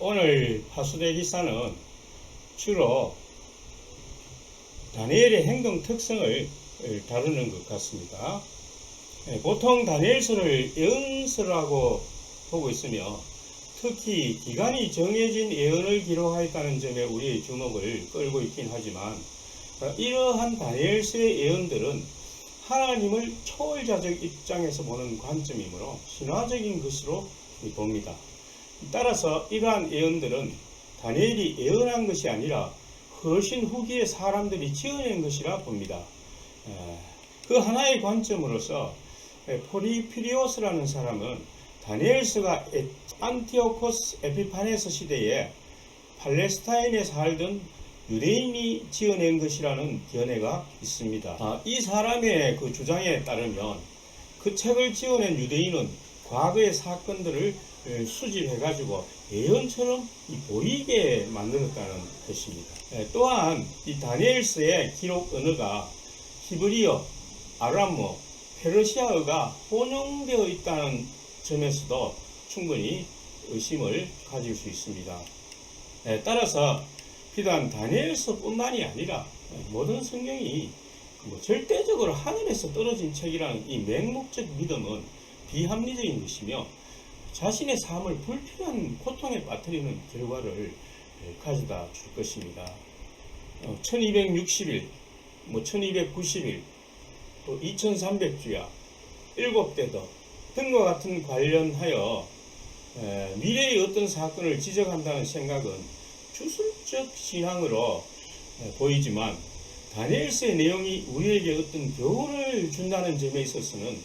오늘 파수대 기사는 주로 다니엘의 행동 특성을 다루는 것 같습니다. 보통 다니엘서를 예언서라고 보고 있으며 특히 기간이 정해진 예언을 기록하였다는 점에 우리의 주목을 끌고 있긴 하지만 이러한 다니엘서의 예언들은 하나님을 초월자적 입장에서 보는 관점이므로 신화적인 것으로 봅니다. 따라서 이러한 예언들은 다니엘이 예언한 것이 아니라 훨씬 후기에 사람들이 지어낸 것이라 봅니다. 그 하나의 관점으로서 포리피리오스라는 사람은 다니엘서가 안티오코스 에피파네스 시대에 팔레스타인에 살던 유대인이 지어낸 것이라는 견해가 있습니다. 이 사람의 그 주장에 따르면 그 책을 지어낸 유대인은 과거의 사건들을 수집해가지고 예언처럼 보이게 만들었다는 것입니다. 또한 이 다니엘서의 기록 언어가 히브리어, 아람어, 페르시아어가 혼용되어 있다는 점에서도 충분히 의심을 가질 수 있습니다. 따라서 비단 다니엘서뿐만이 아니라 모든 성경이 절대적으로 하늘에서 떨어진 책이라는 이 맹목적 믿음은 비합리적인 것이며 자신의 삶을 불필요한 고통에 빠뜨리는 결과를 가져다 줄 것입니다. 1260일, 1290일, 또 2300주야, 7대더 등과 같은 관련하여 미래의 어떤 사건을 지적한다는 생각은 주술적 신앙으로 보이지만 다니엘서의 내용이 우리에게 어떤 교훈을 준다는 점에 있어서는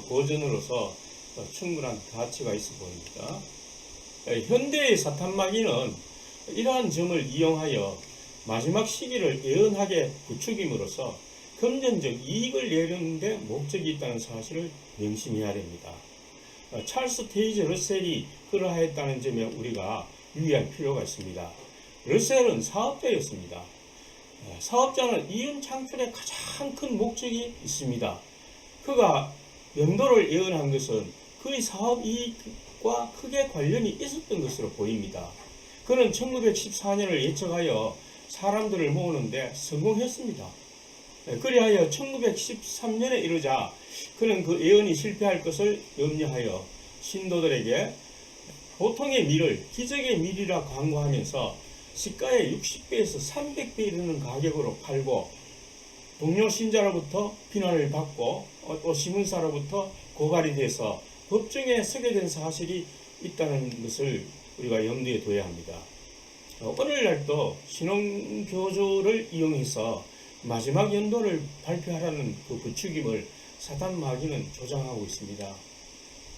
고전으로서 충분한 가치가 있어 보입니다. 현대의 사탄마귀는 이러한 점을 이용하여 마지막 시기를 예언하게 부추김으로써 금전적 이익을 내는 데 목적이 있다는 사실을 명심해야 됩니다. 찰스 테이저 러셀이 그러하였다는 점에 우리가 유의할 필요가 있습니다. 러셀은 사업자였습니다. 사업자는 이윤 창출에 가장 큰 목적이 있습니다. 그가 영도를 예언한 것은 그의 사업 이익과 크게 관련이 있었던 것으로 보입니다. 그는 1914년을 예측하여 사람들을 모으는데 성공했습니다. 그리하여 1913년에 이르자 그는 그 예언이 실패할 것을 염려하여 신도들에게 보통의 밀을 기적의 밀이라 광고하면서 시가의 60배에서 300배 이르는 가격으로 팔고 동료 신자로부터 비난을 받고 또 시문사로부터 고발이 돼서 법정에 서게 된 사실이 있다는 것을 우리가 염두에 둬야 합니다. 오늘날도 신혼교조를 이용해서 마지막 연도를 발표하라는 그 부추김을 사탄마귀는 조장하고 있습니다.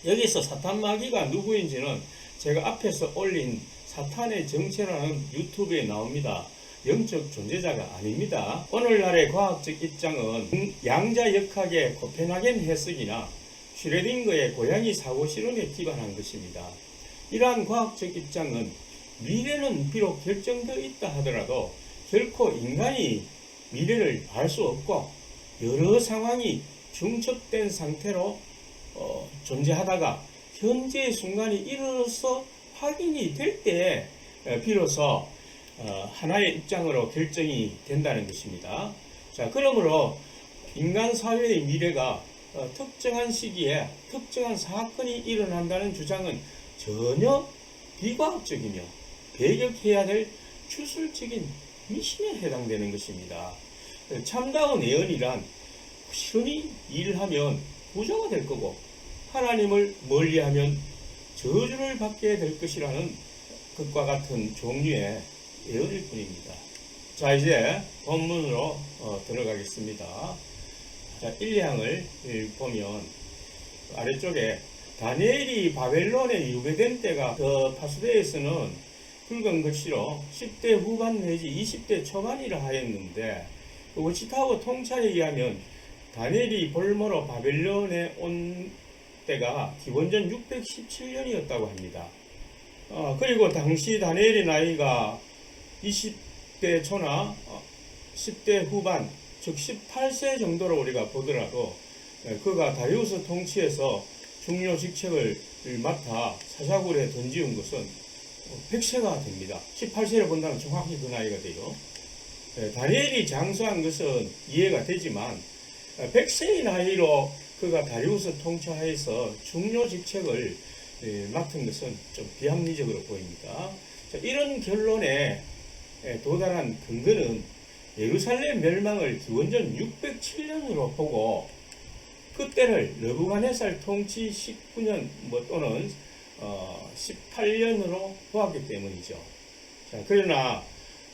여기서 사탄마귀가 누구인지는 제가 앞에서 올린 사탄의 정체라는 유튜브에 나옵니다. 영적 존재자가 아닙니다. 오늘날의 과학적 입장은 양자역학의 코펜하겐 해석이나 슈레딩거의 고양이 사고 실험에 기반한 것입니다. 이러한 과학적 입장은 미래는 비록 결정되어 있다 하더라도 결코 인간이 미래를 알 수 없고 여러 상황이 중첩된 상태로 존재하다가 현재의 순간이 이르러서 확인이 될 때 비로소 하나의 입장으로 결정이 된다는 것입니다. 자, 그러므로 인간 사회의 미래가 특정한 시기에 특정한 사건이 일어난다는 주장은 전혀 비과학적이며 배격해야 될 주술적인 미신에 해당되는 것입니다. 참다운 예언이란 부지런히 일을 하면 부자가 될 거고 하나님을 멀리하면 저주를 받게 될 것이라는 것과 같은 종류의 예언일 뿐입니다. 자, 이제 본문으로 들어가겠습니다. 자, 1장을 보면 아래쪽에 다니엘이 바벨론에 유배된 때가 그 파수대에서는 붉은 글씨로 10대 후반 내지 20대 초반이라 하였는데 워치타워 통찰에 의하면 다니엘이 볼모로 바벨론에 온 때가 기원전 617년이었다고 합니다. 그리고 당시 다니엘의 나이가 20대 초나 10대 후반 즉 18세 정도로 우리가 보더라도 그가 다리우스 통치에서 중요 직책을 맡아 사사굴에 던지운 것은 100세가 됩니다. 18세를 본다면 정확히 그 나이가 돼요. 다니엘이 장수한 것은 이해가 되지만 100세의 나이로 그가 다리우스 통치하에서 중요 직책을 맡은 것은 좀 비합리적으로 보입니다. 이런 결론에 도달한 근거는 예루살렘 멸망을 기원전 607년으로 보고 그때를 느부갓네살 통치 19년 또는 18년으로 보았기 때문이죠. 자, 그러나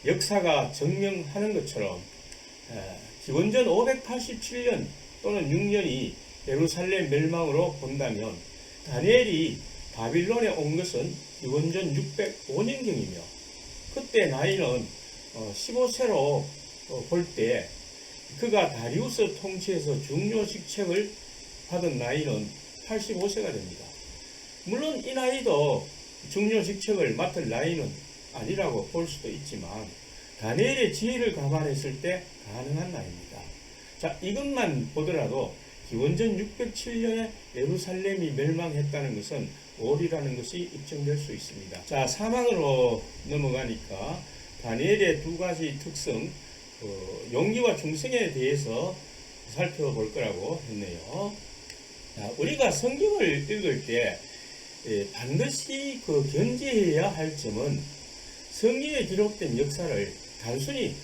역사가 증명하는 것처럼 기원전 587년 또는 6년이 예루살렘 멸망으로 본다면 다니엘이 바빌론에 온 것은 기원전 605년경이며 그때 나이는 15세로 볼 때 그가 다리우스 통치에서 중요 직책을 받은 나이는 85세가 됩니다. 물론 이 나이도 중요 직책을 맡을 나이는 아니라고 볼 수도 있지만 다니엘의 지혜를 감안했을 때 가능한 나이입니다. 자, 이것만 보더라도 기원전 607년에 예루살렘이 멸망했다는 것은 오리라는 것이 입증될 수 있습니다. 자, 사망으로 넘어가니까 다니엘의 두 가지 특성, 용기와 충성에 대해서 살펴볼 거라고 했네요. 자, 우리가 성경을 읽을 때 반드시 견지해야 할 점은 성경에 기록된 역사를 단순히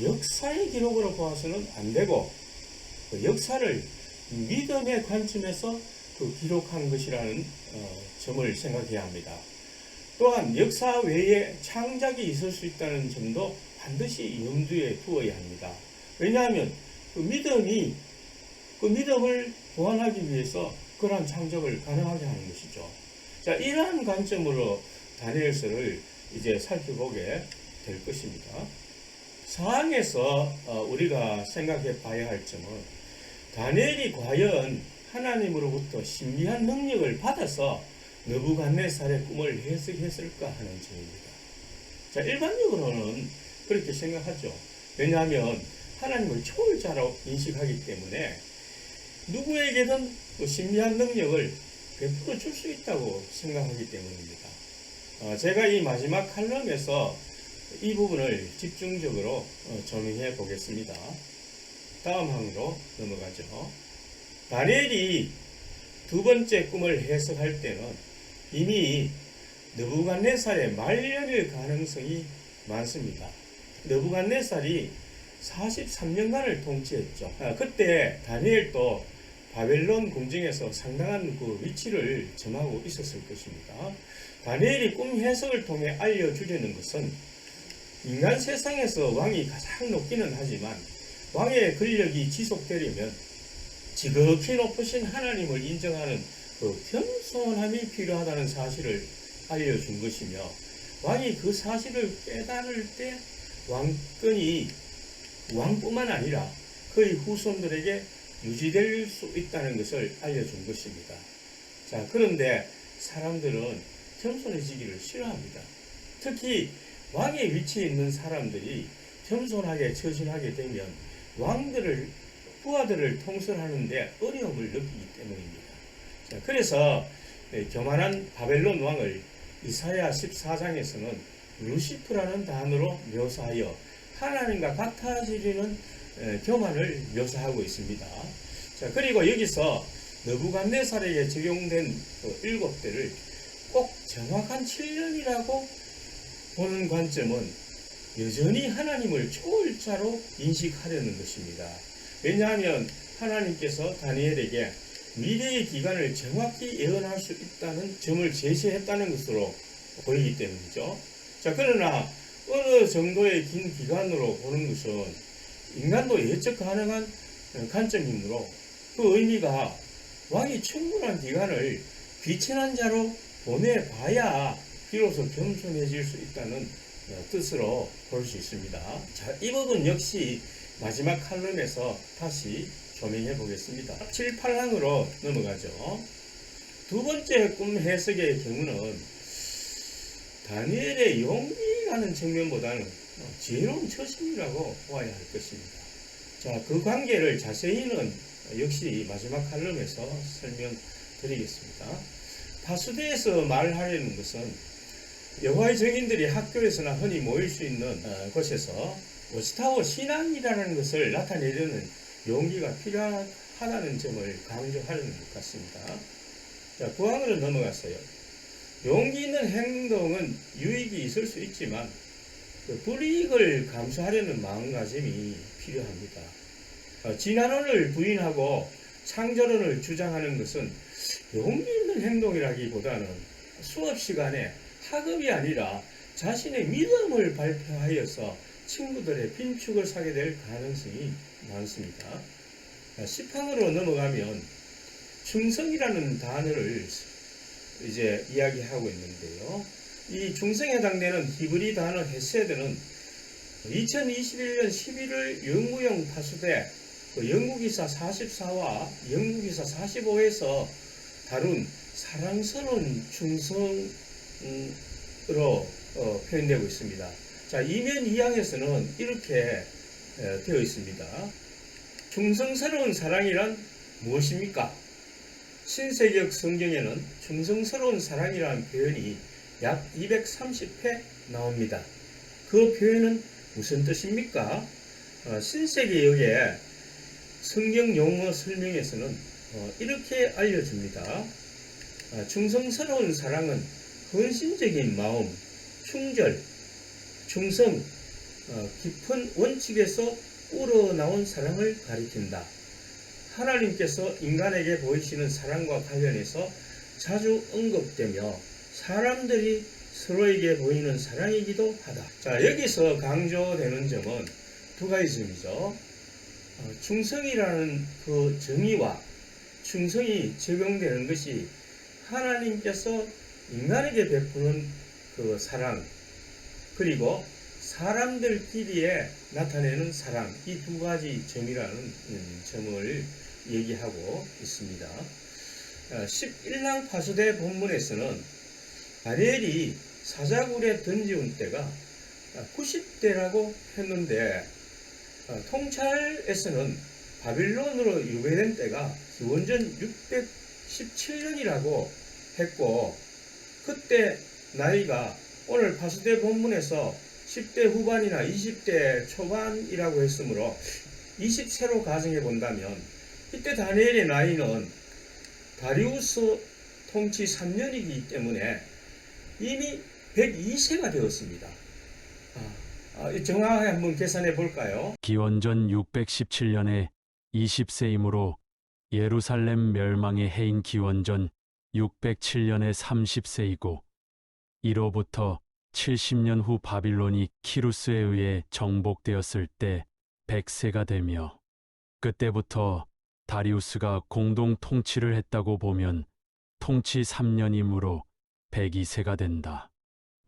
역사의 기록으로 보아서는 안 되고 역사를 믿음의 관점에서 기록한 것이라는 점을 생각해야 합니다. 또한 역사 외에 창작이 있을 수 있다는 점도 반드시 염두에 두어야 합니다. 왜냐하면 그 믿음을 보완하기 위해서 그러한 창작을 가능하게 하는 것이죠. 자, 이러한 관점으로 다니엘서를 이제 살펴보게 될 것입니다. 사항에서 우리가 생각해 봐야 할 점은 다니엘이 과연 하나님으로부터 신비한 능력을 받아서 느부갓네살의 꿈을 해석했을까 하는 점입니다. 자, 일반적으로는 그렇게 생각하죠. 왜냐하면 하나님을 초월자로 인식하기 때문에 누구에게든 신비한 능력을 베풀어 줄 수 있다고 생각하기 때문입니다. 제가 이 마지막 칼럼에서 이 부분을 집중적으로 조명해 보겠습니다. 다음 항으로 넘어가죠. 다니엘이 두 번째 꿈을 해석할 때는 이미 느부갓네살의 말년일 가능성이 많습니다. 느부갓네살이 43년간을 통치했죠. 그때 다니엘도 바벨론 궁정에서 상당한 위치를 점하고 있었을 것입니다. 다니엘이 꿈 해석을 통해 알려주려는 것은 인간 세상에서 왕이 가장 높기는 하지만 왕의 권력이 지속되려면 지극히 높으신 하나님을 인정하는 겸손함이 필요하다는 사실을 알려준 것이며 왕이 그 사실을 깨달을 때 왕권이 왕뿐만 아니라 그의 후손들에게 유지될 수 있다는 것을 알려준 것입니다. 자, 그런데 사람들은 겸손해지기를 싫어합니다. 특히 왕의 위치에 있는 사람들이 겸손하게 처신하게 되면 부하들을 통솔하는데 어려움을 느끼기 때문입니다. 자, 그래서 교만한 바벨론 왕을 이사야 14장에서는 루시프라는 단어로 묘사하여 하나님과 같아지려는 교만을 묘사하고 있습니다. 자, 그리고 여기서 느부갓네살에게 적용된 7대를 꼭 정확한 7년이라고 보는 관점은 여전히 하나님을 초월자로 인식하려는 것입니다. 왜냐하면 하나님께서 다니엘에게 미래의 기간을 정확히 예언할 수 있다는 점을 제시했다는 것으로 보이기 때문이죠. 자, 그러나 어느 정도의 긴 기간으로 보는 것은 인간도 예측 가능한 관점이므로 그 의미가 왕이 충분한 기간을 귀천한 자로 보내봐야 비로소 겸손해질 수 있다는 뜻으로 볼 수 있습니다. 자, 이 부분 역시 마지막 칼럼에서 다시 조명해 보겠습니다. 7, 8항으로 넘어가죠. 두 번째 꿈 해석의 경우는 다니엘의 용기라는 측면보다는 지혜로운 처신이라고 보아야 할 것입니다. 자, 그 관계를 자세히는 역시 마지막 칼럼에서 설명드리겠습니다. 파수대에서 말하려는 것은 여호와의 증인들이 학교에서나 흔히 모일 수 있는 곳에서 워치타워 신앙이라는 것을 나타내려는 용기가 필요하다는 점을 강조하는 것 같습니다. 자, 9항으로 넘어갔어요. 용기 있는 행동은 유익이 있을 수 있지만 그 불이익을 감수하려는 마음가짐이 필요합니다. 진화론을 부인하고 창조론을 주장하는 것은 용기 있는 행동이라기보다는 수업 시간에 학업이 아니라 자신의 믿음을 발표하여서 친구들의 빈축을 사게 될 가능성이 많습니다. 10항으로 넘어가면 충성이라는 단어를 이제 이야기하고 있는데요. 이 충성에 해당되는 히브리 단어 헤세드는 2021년 11월 영구형 파수대 영국이사 44와 영국이사 45에서 다룬 사랑스러운 충성으로 표현되고 있습니다. 자, 이면 2항에서는 이렇게 되어 있습니다. 충성스러운 사랑이란 무엇입니까? 신세계역 성경에는 충성스러운 사랑이라는 표현이 약 230회 나옵니다. 그 표현은 무슨 뜻입니까? 신세계역의 성경 용어 설명에서는 이렇게 알려줍니다. 충성스러운 사랑은 헌신적인 마음, 충절, 충성, 깊은 원칙에서 우러나온 사랑을 가리킨다. 하나님께서 인간에게 보이시는 사랑과 관련해서 자주 언급되며 사람들이 서로에게 보이는 사랑이기도 하다. 자, 여기서 강조되는 점은 두 가지 점이죠. 충성이라는 그 정의와 충성이 적용되는 것이 하나님께서 인간에게 베푸는 그 사랑, 그리고 사람들끼리에 나타내는 사랑, 이 두 가지 점이라는 점을 얘기하고 있습니다. 11항 파수대 본문에서는 다니엘이 사자굴에 던지운 때가 90대라고 했는데 통찰에서는 바빌론으로 유배된 때가 기원전 617년이라고 했고, 그때 나이가 오늘 파수대 본문에서 10대 후반이나 20대 초반이라고 했으므로 20세로 가정해 본다면 이때 다니엘의 나이는 다리우스 통치 3년이기 때문에 이미 102세가 되었습니다. 정확하게 한번 계산해 볼까요? 기원전 617년에 20세이므로 예루살렘 멸망의 해인 기원전 607년에 30세이고 이로부터 70년 후 바빌론이 키루스에 의해 정복되었을 때 100세가 되며 그때부터 다리우스가 공동 통치를 했다고 보면 통치 3년이므로 102세가 된다.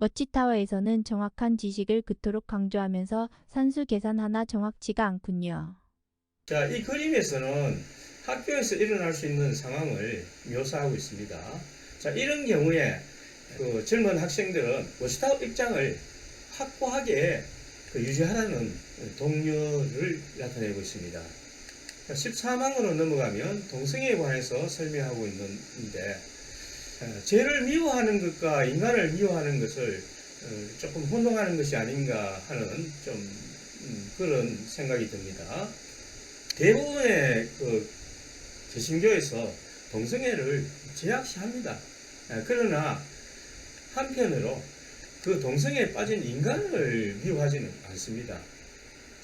워치타워에서는 정확한 지식을 그토록 강조하면서 산수 계산 하나 정확치가 않군요. 자, 이 그림에서는 학교에서 일어날 수 있는 상황을 묘사하고 있습니다. 자, 이런 경우에 그 젊은 학생들은 워치타워 입장을 확고하게 유지하라는 독려를 나타내고 있습니다. 13항으로 넘어가면 동성애에 관해서 설명하고 있는데, 죄를 미워하는 것과 인간을 미워하는 것을 조금 혼동하는 것이 아닌가 하는 좀 그런 생각이 듭니다. 대부분의 그 개신교에서 동성애를 제약시합니다. 그러나 한편으로 그 동성애에 빠진 인간을 미워하지는 않습니다.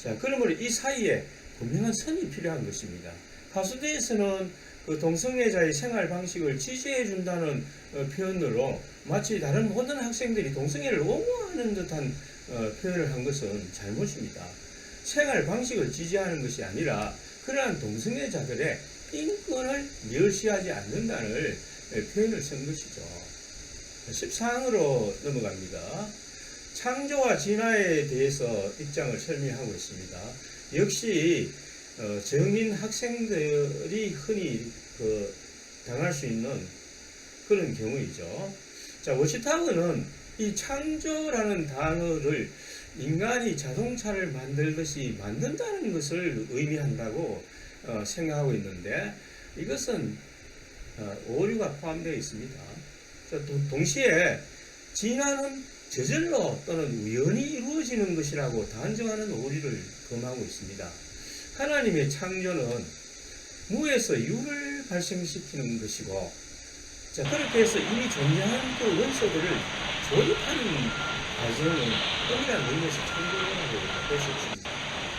자, 그러므로 이 사이에 분명한 선이 필요한 것입니다. 파수대에서는 그 동성애자의 생활 방식을 지지해 준다는 표현으로 마치 다른 모든 학생들이 동성애를 옹호하는 듯한 표현을 한 것은 잘못입니다. 생활 방식을 지지하는 것이 아니라 그러한 동성애자들의 인권을 멸시하지 않는다는 표현을 쓴 것이죠. 14항으로 넘어갑니다. 창조와 진화에 대해서 입장을 설명하고 있습니다. 역시 정인 학생들이 흔히 당할 수 있는 그런 경우이죠. 자, 워치타워는 이 창조라는 단어를 인간이 자동차를 만들듯이 만든다는 것을 의미한다고 생각하고 있는데, 이것은 오류가 포함되어 있습니다. 자, 동시에 진화는 저절로 또는 우연히 이루어지는 것이라고 단정하는 오리를 금하고 있습니다. 하나님의 창조는 무에서 유를 발생시키는 것이고, 자, 그렇게 해서 이미 존재하는 그 원소들을 조립하는 과정은 은밀한 의미에서 창조라고 볼 수 있습니다.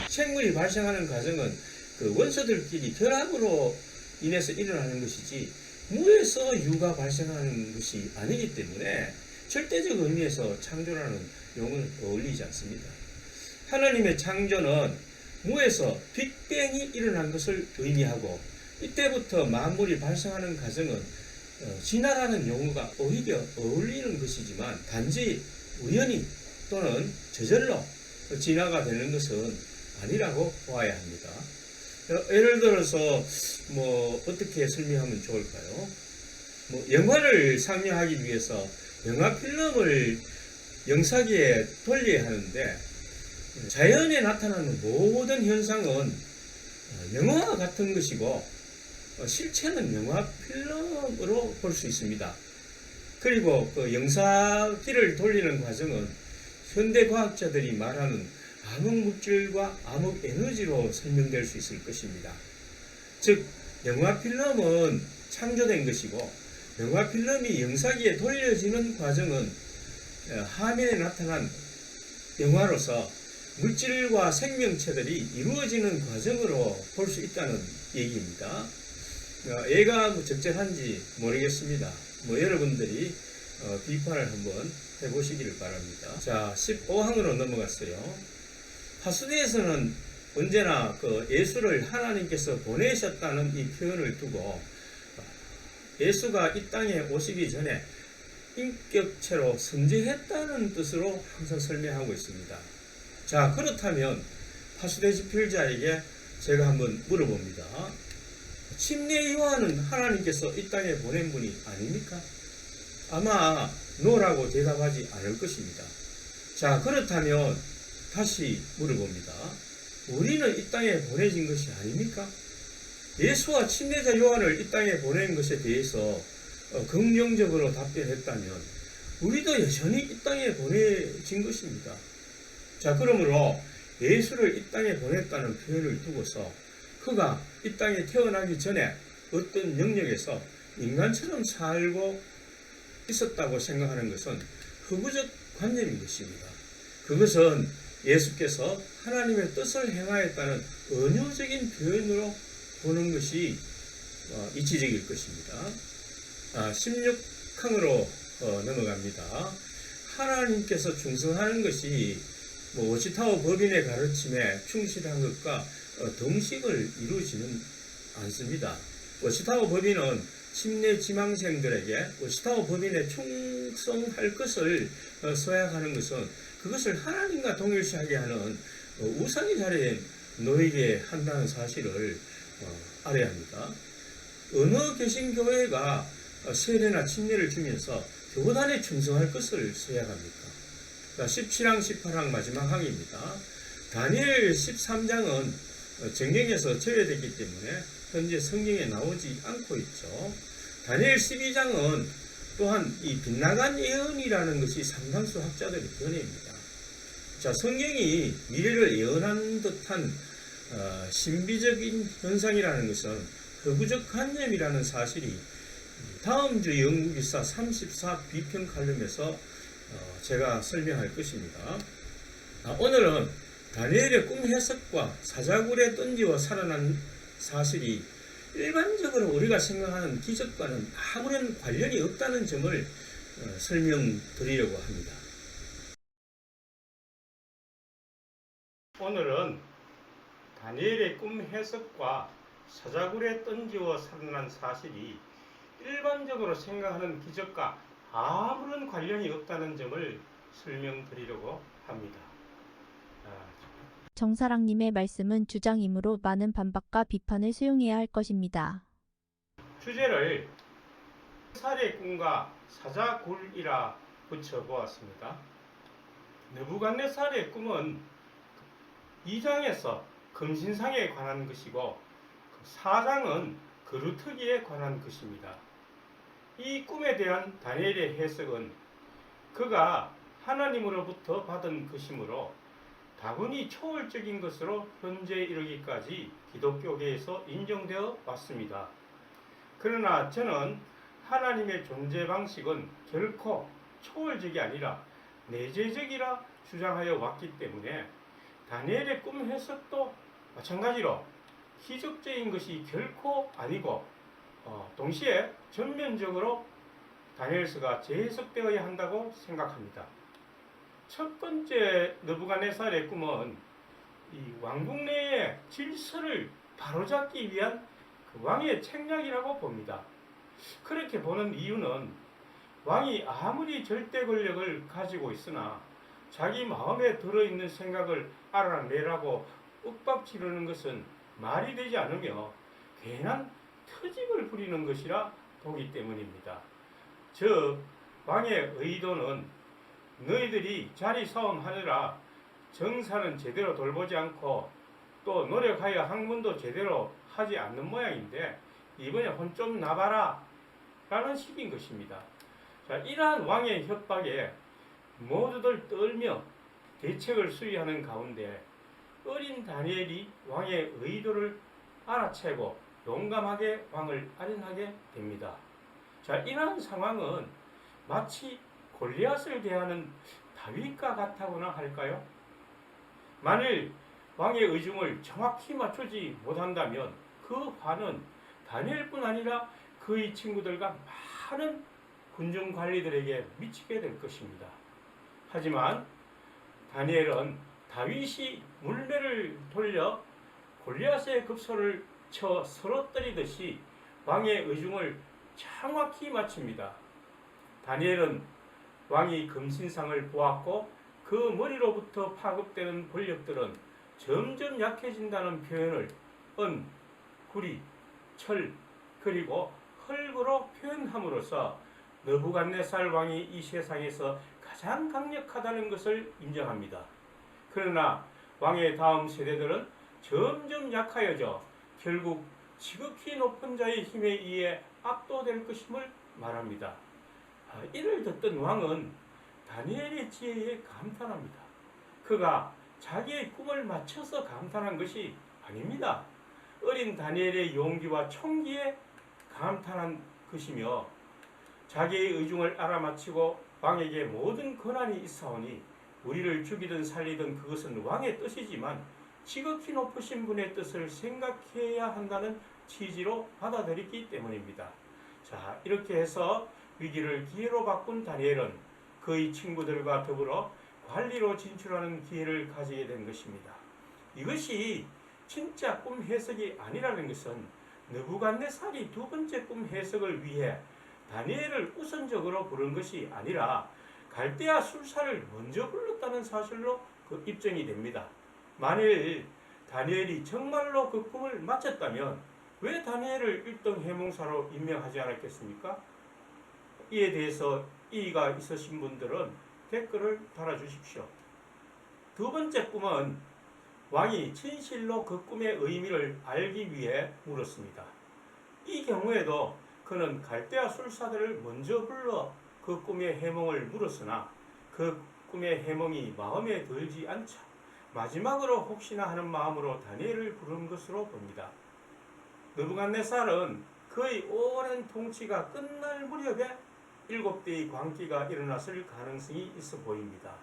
생물이 발생하는 과정은 그 원소들끼리 결합으로 인해서 일어나는 것이지 무에서 유가 발생하는 것이 아니기 때문에 절대적 의미에서 창조라는 용어는 어울리지 않습니다. 하나님의 창조는 무에서 빅뱅이 일어난 것을 의미하고, 이때부터 만물이 발생하는 과정은 진화라는 용어가 오히려 어울리는 것이지만 단지 우연히 또는 저절로 진화가 되는 것은 아니라고 보아야 합니다. 예를 들어서 어떻게 설명하면 좋을까요? 영화를 상영하기 위해서 영화 필름을 영상기에 돌려야 하는데, 자연에 나타나는 모든 현상은 영화와 같은 것이고 실체는 영화 필름으로 볼 수 있습니다. 그리고 그 영상기를 돌리는 과정은 현대 과학자들이 말하는 암흑물질과 암흑에너지로 설명될 수 있을 것입니다. 즉, 영화 필름은 창조된 것이고 영화 필름이 영상기에 돌려지는 과정은 화면에 나타난 영화로서 물질과 생명체들이 이루어지는 과정으로 볼 수 있다는 얘기입니다. 얘가 적절한지 모르겠습니다. 여러분들이 비판을 한번 해보시기를 바랍니다. 자, 15항으로 넘어갔어요. 파수대에서는 언제나 그 예수를 하나님께서 보내셨다는 이 표현을 두고 예수가 이 땅에 오시기 전에 인격체로 선지했다는 뜻으로 항상 설명하고 있습니다. 자, 그렇다면 파수대 집필자에게 제가 한번 물어봅니다. 침례 요한은 하나님께서 이 땅에 보낸 분이 아닙니까? 아마 노라고 대답하지 않을 것입니다. 자, 그렇다면 다시 물어봅니다. 우리는 이 땅에 보내진 것이 아닙니까? 예수와 침례자 요한을 이 땅에 보낸 것에 대해서 긍정적으로 답변했다면 우리도 여전히 이 땅에 보내진 것입니다. 자, 그러므로 예수를 이 땅에 보냈다는 표현을 두고서 그가 이 땅에 태어나기 전에 어떤 영역에서 인간처럼 살고 있었다고 생각하는 것은 허구적 관념인 것입니다. 그것은 예수께서 하나님의 뜻을 행하였다는 은유적인 표현으로 보는 것이 이치적일 것입니다. 16항으로 넘어갑니다. 하나님께서 충성하는 것이 워치타워 법인의 가르침에 충실한 것과 동식을 이루지는 않습니다. 워치타워 법인은 침례 지망생들에게 워치타워 법인에 충성할 것을 서약하는 것은 그것을 하나님과 동일시하게 하는 우상의 자리에 놓이게 한다는 사실을 알아야 합니다. 어느 개신교회가 세례나 침례를 주면서 교단에 충성할 것을 서약합니까? 17항, 18항 마지막 항입니다. 다니엘 13장은 정경에서 제외됐기 때문에 현재 성경에 나오지 않고 있죠. 다니엘 12장은 또한 이 빗나간 예언이라는 것이 상당수 학자들의 견해입니다. 자, 성경이 미래를 예언한 듯한 신비적인 현상이라는 것은 허구적 관념이라는 사실이 다음 주 영국일사 34 비평 칼럼에서 제가 설명할 것입니다. 오늘은 다니엘의 꿈 해석과 사자굴에 던지워 살아난 사실이 일반적으로 우리가 생각하는 기적과는 아무런 관련이 없다는 점을 설명드리려고 합니다. 오늘은 다니엘의 꿈 해석과 사자굴에 던지워 살아난 사실이 일반적으로 생각하는 기적과 아무런 관련이 없다는 점을 설명드리려고 합니다. 정사랑님의 말씀은 주장이므로 많은 반박과 비판을 수용해야 할 것입니다. 주제를 살의 꿈과 사자굴이라 붙여보았습니다. 느부갓네살의 꿈은 2장에서 금신상에 관한 것이고 4장은 그루터기에 관한 것입니다. 이 꿈에 대한 다니엘의 해석은 그가 하나님으로부터 받은 것이므로 다분히 초월적인 것으로 현재 이르기까지 기독교계에서 인정되어 왔습니다. 그러나 저는 하나님의 존재 방식은 결코 초월적이 아니라 내재적이라 주장하여 왔기 때문에 다니엘의 꿈 해석도 마찬가지로 기적적인 것이 결코 아니고 동시에 전면적으로 다니엘서가 재해석되어야 한다고 생각합니다. 첫 번째 느부갓네살의 꿈은 이 왕국 내의 질서를 바로잡기 위한 그 왕의 책략이라고 봅니다. 그렇게 보는 이유는 왕이 아무리 절대 권력을 가지고 있으나 자기 마음에 들어있는 생각을 알아내라고 윽박지르는 것은 말이 되지 않으며 괜한 트집을 부리는 것이라 보기 때문입니다. 즉 왕의 의도는 너희들이 자리 싸움하느라 정사는 제대로 돌보지 않고 또 노력하여 학문도 제대로 하지 않는 모양인데 이번에 혼 좀 나봐라 라는 식인 것입니다. 자, 이러한 왕의 협박에 모두들 떨며 대책을 수리하는 가운데 어린 다니엘이 왕의 의도를 알아채고 용감하게 왕을 아련하게 됩니다. 자, 이러한 상황은 마치 골리앗을 대하는 다윗과 같다고나 할까요? 만일 왕의 의중을 정확히 맞추지 못한다면 그 화는 다니엘뿐 아니라 그의 친구들과 많은 군중 관리들에게 미치게 될 것입니다. 하지만 다니엘은 다윗이 물매를 돌려 골리앗의 급소를 쳐 쓰러뜨리듯이 왕의 의중을 정확히 맞춥니다. 다니엘은 왕이 금신상을 보았고 그 머리로부터 파급되는 권력들은 점점 약해진다는 표현을 은, 구리, 철, 그리고 흙으로 표현함으로써 느부갓네살 왕이 이 세상에서 가장 강력하다는 것을 인정합니다. 그러나 왕의 다음 세대들은 점점 약하여져 결국 지극히 높은 자의 힘에 의해 압도될 것임을 말합니다. 이를 듣던 왕은 다니엘의 지혜에 감탄합니다. 그가 자기의 꿈을 맞춰서 감탄한 것이 아닙니다. 어린 다니엘의 용기와 총기에 감탄한 것이며 자기의 의중을 알아맞히고 왕에게 모든 권한이 있사오니 우리를 죽이든 살리든 그것은 왕의 뜻이지만 지극히 높으신 분의 뜻을 생각해야 한다는 취지로 받아들였기 때문입니다. 자, 이렇게 해서 위기를 기회로 바꾼 다니엘은 그의 친구들과 더불어 관리로 진출하는 기회를 가지게 된 것입니다. 이것이 진짜 꿈 해석이 아니라는 것은 느부갓네살이 두 번째 꿈 해석을 위해 다니엘을 우선적으로 부른 것이 아니라 갈대아 술사를 먼저 불렀다는 사실로 입증이 됩니다. 만일 다니엘이 정말로 그 꿈을 마쳤다면 왜 다니엘을 1등 해몽사로 임명하지 않았겠습니까? 이에 대해서 이의가 있으신 분들은 댓글을 달아주십시오. 두 번째 꿈은 왕이 진실로 그 꿈의 의미를 알기 위해 물었습니다. 이 경우에도 그는 갈대아 술사들을 먼저 불러 그 꿈의 해몽을 물었으나 그 꿈의 해몽이 마음에 들지 않자 마지막으로 혹시나 하는 마음으로 다니엘을 부른 것으로 봅니다. 느부갓네살은 그의 오랜 통치가 끝날 무렵에 7대의 광기가 일어났을 가능성이 있어 보입니다.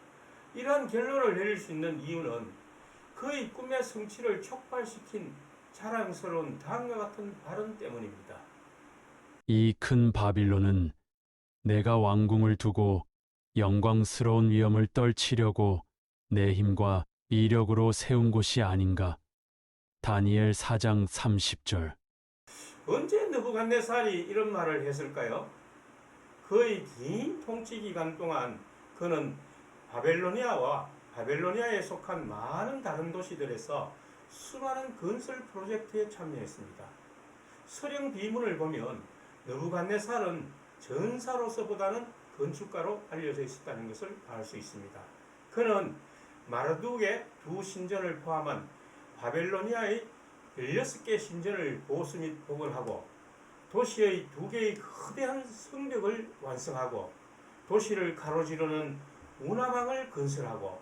이러한 결론을 내릴 수 있는 이유는 그의 꿈의 성취를 촉발시킨 자랑스러운 다음과 같은 발언 때문입니다. 이 큰 바빌론은 내가 왕궁을 두고 영광스러운 위엄을 떨치려고 내 힘과 이력으로 세운 곳이 아닌가. 다니엘 4장 30절. 언제 느부갓네살이 이런 말을 했을까요? 그의 긴 통치 기간 동안 그는 바벨로니아와 바벨로니아에 속한 많은 다른 도시들에서 수많은 건설 프로젝트에 참여했습니다. 서령 비문을 보면 느부갓네살은 전사로서보다는 건축가로 알려져 있었다는 것을 알 수 있습니다. 그는 마르둑의 두 신전을 포함한 바벨로니아의 16개 신전을 보수 및 복원하고 도시의 2개의 거대한 성벽을 완성하고 도시를 가로지르는 운하망을 건설하고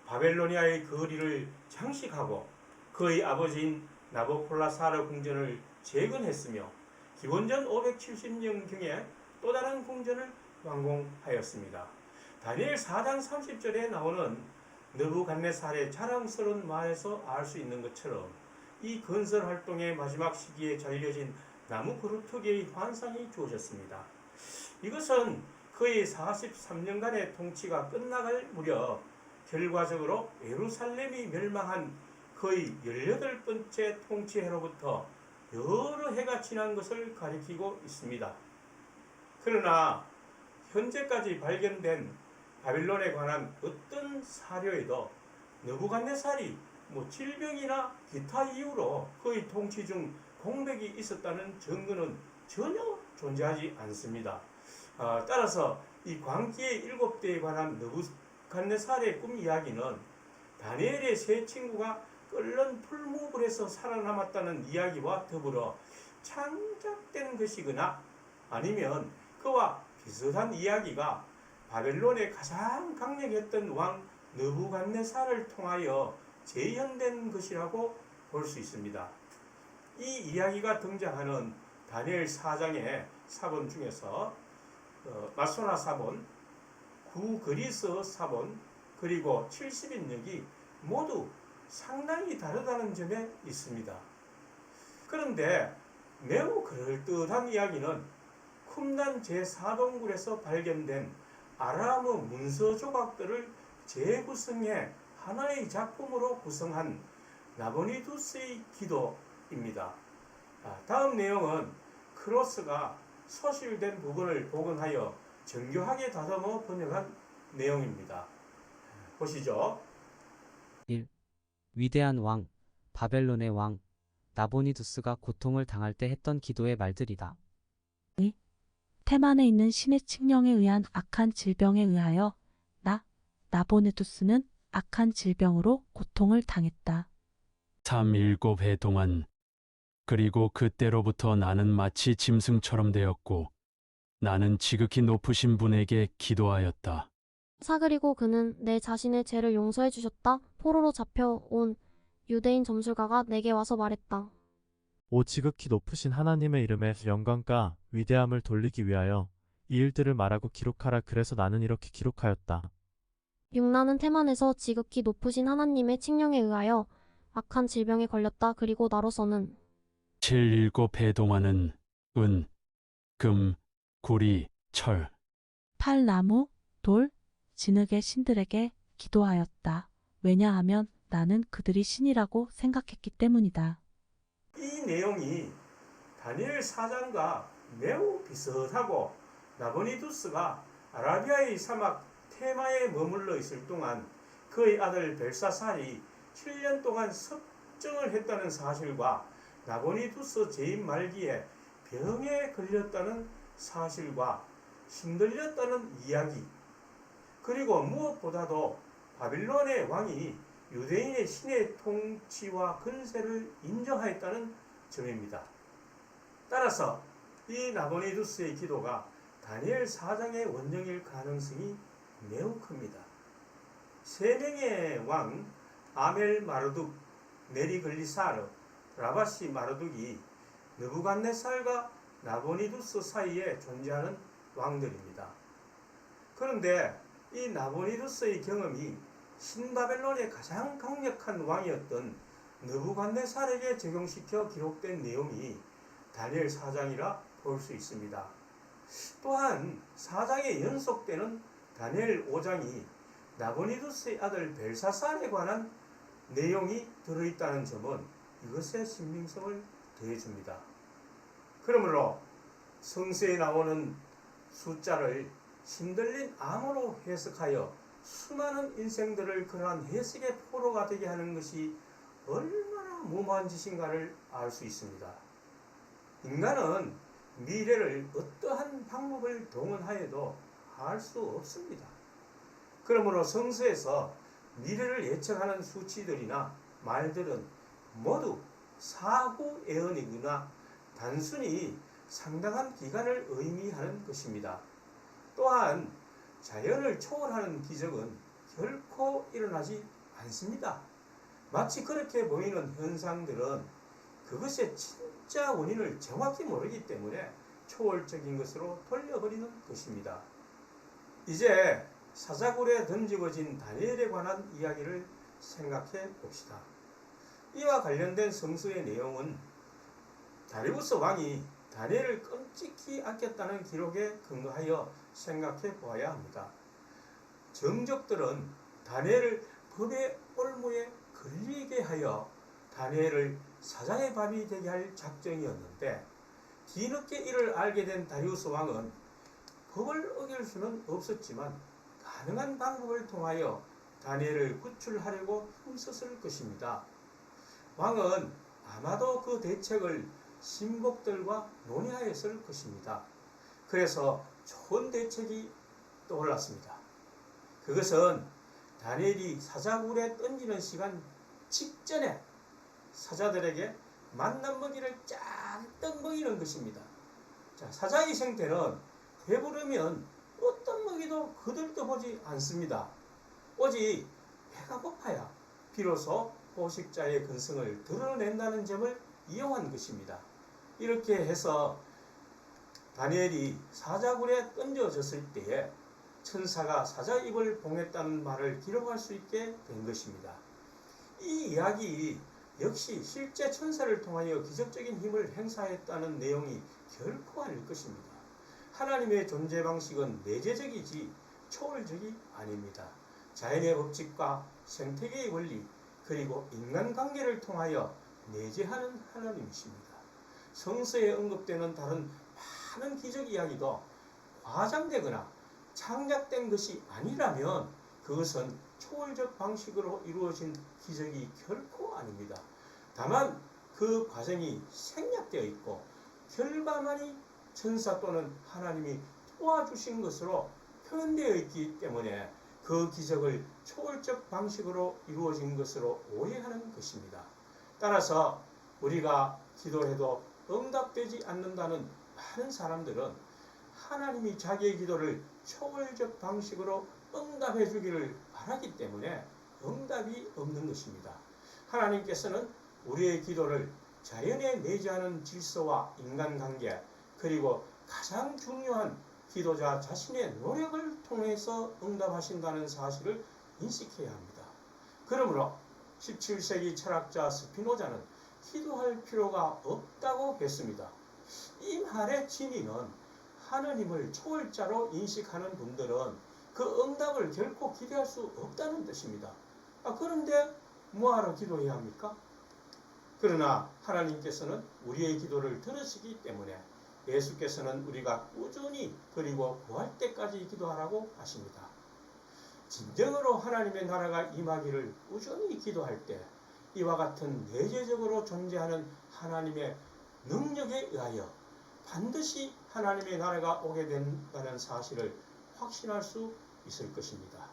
바벨로니아의 거리를 장식하고 그의 아버지인 나보폴라사르 궁전을 재건했으며 기원전 570년경에 또 다른 궁전을 완공하였습니다. 다니엘 4장 30절에 나오는 느부갓네살의 자랑스러운 말에서 알 수 있는 것처럼 이 건설 활동의 마지막 시기에 잘려진 나무 그루터기의 환상이 주어졌습니다. 이것은 그의 43년간의 통치가 끝나갈 무렵 결과적으로 예루살렘이 멸망한 그의 18번째 통치해로부터 여러 해가 지난 것을 가리키고 있습니다. 그러나 현재까지 발견된 바빌론에 관한 어떤 사료에도 느부갓네살이 질병이나 기타 이유로 그의 통치 중 공백이 있었다는 증거는 전혀 존재하지 않습니다. 따라서 이 광기의 7대에 관한 느부갓네살의 꿈 이야기는 다니엘의 세 친구가 끓는 풀무불에서 살아남았다는 이야기와 더불어 창작된 것이거나 아니면 그와 비슷한 이야기가 바벨론의 가장 강력했던 왕 느부갓네살을 통하여 재현된 것이라고 볼 수 있습니다. 이 이야기가 등장하는 다니엘 4장의 사본 중에서 마소나 사본, 구그리스 사본, 그리고 70인역이 모두 상당히 다르다는 점에 있습니다. 그런데 매우 그럴듯한 이야기는 쿰단 제4동굴에서 발견된 아람어 문서 조각들을 재구성해 하나의 작품으로 구성한 나보니두스의 기도입니다. 다음 내용은 크로스가 소실된 부분을 복원하여 정교하게 다듬어 번역한 내용입니다. 보시죠. 1. 위대한 왕, 바벨론의 왕, 나보니두스가 고통을 당할 때 했던 기도의 말들이다. 테만에 있는 신의 칙령에 의한 악한 질병에 의하여 나보니두스는 악한 질병으로 고통을 당했다. 7해 동안 그리고 그때로부터 나는 마치 짐승처럼 되었고 나는 지극히 높으신 분에게 기도하였다. 그리고 그는 내 자신의 죄를 용서해 주셨다. 포로로 잡혀온 유대인 점술가가 내게 와서 말했다. 오 지극히 높으신 하나님의 이름에 영광과 위대함을 돌리기 위하여 이 일들을 말하고 기록하라. 그래서 나는 이렇게 기록하였다. 6. 나는 테만에서 지극히 높으신 하나님의 칙령에 의하여 악한 질병에 걸렸다. 그리고 나로서는 7해 동안은 은, 금, 구리, 철, 팔, 나무, 돌, 진흙의 신들에게 기도하였다. 왜냐하면 나는 그들이 신이라고 생각했기 때문이다. 이 내용이 다니엘 4장과 매우 비슷하고 나보니두스가 아라비아의 사막 테마에 머물러 있을 동안 그의 아들 벨사살이 7년 동안 섭정을 했다는 사실과 나보니두스 재임 말기에 병에 걸렸다는 사실과 힘들렸다는 이야기, 그리고 무엇보다도 바빌론의 왕이 유대인의 신의 통치와 권세를 인정하였다는 점입니다. 따라서 이 나보니두스의 기도가 다니엘 4장의 원정일 가능성이 매우 큽니다. 세 명의 왕 아멜 마르둑, 네리글리사르, 라바시 마르둑이 느부갓네살과 나보니두스 사이에 존재하는 왕들입니다. 그런데 이 나보니두스의 경험이 신바벨론의 가장 강력한 왕이었던 느부갓네살에게 적용시켜 기록된 내용이 다니엘 4장이라 볼 수 있습니다. 또한 4장에 연속되는 다니엘 5장이 나보니두스의 아들 벨사살에 관한 내용이 들어있다는 점은 이것의 신빙성을 더해줍니다. 그러므로 성서에 나오는 숫자를 신들린 암호로 해석하여 수많은 인생들을 그러한 해석의 포로가 되게 하는 것이 얼마나 무모한 짓인가를 알 수 있습니다. 인간은 미래를 어떠한 방법을 동원하여도 알 수 없습니다. 그러므로 성서에서 미래를 예측하는 수치들이나 말들은 모두 사후 예언이거나 단순히 상당한 기간을 의미하는 것입니다. 또한 자연을 초월하는 기적은 결코 일어나지 않습니다. 마치 그렇게 보이는 현상들은 그것의 진짜 원인을 정확히 모르기 때문에 초월적인 것으로 돌려버리는 것입니다. 이제 사자굴에 던지워진 다니엘에 관한 이야기를 생각해 봅시다. 이와 관련된 성서의 내용은 다리우스 왕이 다니엘을 끔찍히 아꼈다는 기록에 근거하여 생각해 보아야 합니다. 정적들은 다니엘을 법의 올무에 걸리게 하여 다니엘을 사자의 밥이 되게 할 작정이었는데, 뒤늦게 이를 알게 된 다리우스 왕은 법을 어길 수는 없었지만 가능한 방법을 통하여 다니엘을 구출하려고 힘썼을 것입니다. 왕은 아마도 그 대책을 신복들과 논의하였을 것입니다. 그래서 좋은 대책이 떠올랐습니다. 그것은 다니엘이 사자굴에 던지는 시간 직전에 사자들에게 만난 먹이를 쫙떡 먹이는 것입니다. 자, 사자의 생태는 배부르면 어떤 먹이도 거들떠보지 않습니다. 오직 배가 고파야 비로소 포식자의 근성을 드러낸다는 점을 이용한 것입니다. 이렇게 해서 다니엘이 사자굴에 던져졌을 때에 천사가 사자 입을 봉했다는 말을 기록할 수 있게 된 것입니다. 이 이야기 역시 실제 천사를 통하여 기적적인 힘을 행사했다는 내용이 결코 아닐 것입니다. 하나님의 존재 방식은 내재적이지 초월적이 아닙니다. 자연의 법칙과 생태계의 원리, 그리고 인간관계를 통하여 내재하는 하나님이십니다. 성서에 언급되는 다른 많은 기적 이야기도 과장되거나 창작된 것이 아니라면 그것은 초월적 방식으로 이루어진 기적이 결코 아닙니다. 다만 그 과정이 생략되어 있고 결과만이 천사 또는 하나님이 도와주신 것으로 표현되어 있기 때문에 그 기적을 초월적 방식으로 이루어진 것으로 오해하는 것입니다. 따라서 우리가 기도해도 응답되지 않는다는 많은 사람들은 하나님이 자기의 기도를 초월적 방식으로 응답해 주기를 바라기 때문에 응답이 없는 것입니다. 하나님께서는 우리의 기도를 자연에 내재하는 질서와 인간관계, 그리고 가장 중요한 기도자 자신의 노력을 통해서 응답하신다는 사실을 인식해야 합니다. 그러므로 17세기 철학자 스피노자는 기도할 필요가 없다고 했습니다. 이 말의 진위는 하느님을 초월자로 인식하는 분들은 그 응답을 결코 기대할 수 없다는 뜻입니다. 그런데 뭐하러 기도해야 합니까? 그러나 하나님께서는 우리의 기도를 들으시기 때문에 예수께서는 우리가 꾸준히 그리고 구할 때까지 기도하라고 하십니다. 진정으로 하나님의 나라가 임하기를 꾸준히 기도할 때 이와 같은 내재적으로 존재하는 하나님의 능력에 의하여 반드시 하나님의 나라가 오게 된다는 사실을 확신할 수 있을 것입니다.